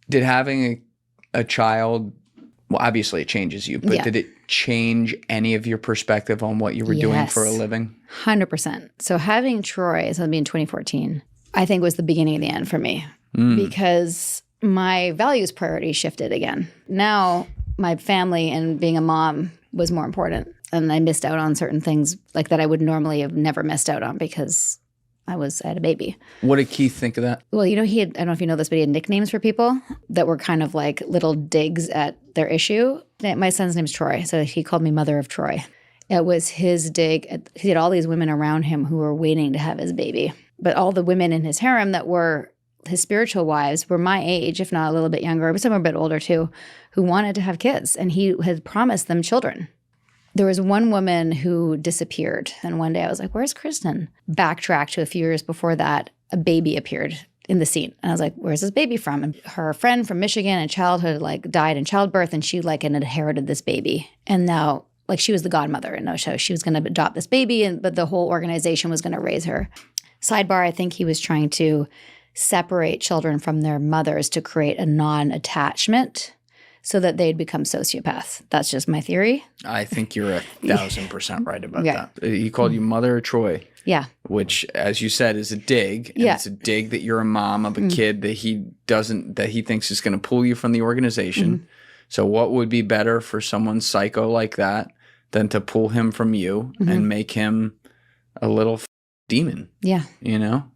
Did having a child, well, obviously it changes you, but did it change any of your perspective on what you were doing for a living? 100%. So having Troy, so in 2014, I think was the beginning of the end for me because my values priority shifted again. Now my family and being a mom was more important, and I missed out on certain things like that I would normally have never missed out on because I had a baby. What did Keith think of that? Well, you know, I don't know if you know this, but he had nicknames for people that were kind of like little digs at their issue. My son's name's Troy, so he called me Mother of Troy. It was his dig. He had all these women around him who were waiting to have his baby. But all the women in his harem that were his spiritual wives were my age, if not a little bit younger, but some were a bit older too, who wanted to have kids. And he had promised them children. There was one woman who disappeared. And one day I was like, where's Kristen? Backtracked to a few years before that, a baby appeared in the scene. And I was like, where's this baby from? And her friend from Michigan in childhood died in childbirth, and she had inherited this baby. And now she was the godmother in no show. She was going to adopt this baby, but the whole organization was going to raise her. Sidebar, I think he was trying to separate children from their mothers to create a non-attachment so that they'd become sociopaths. That's just my theory. I think you're 1,000% right about that. He called you Mother of Troy. Yeah. Which, as you said, is a dig. And it's a dig that you're a mom of a kid that he thinks is going to pull you from the organization. So what would be better for someone psycho like that than to pull him from you and make him a little demon? Yeah. You know?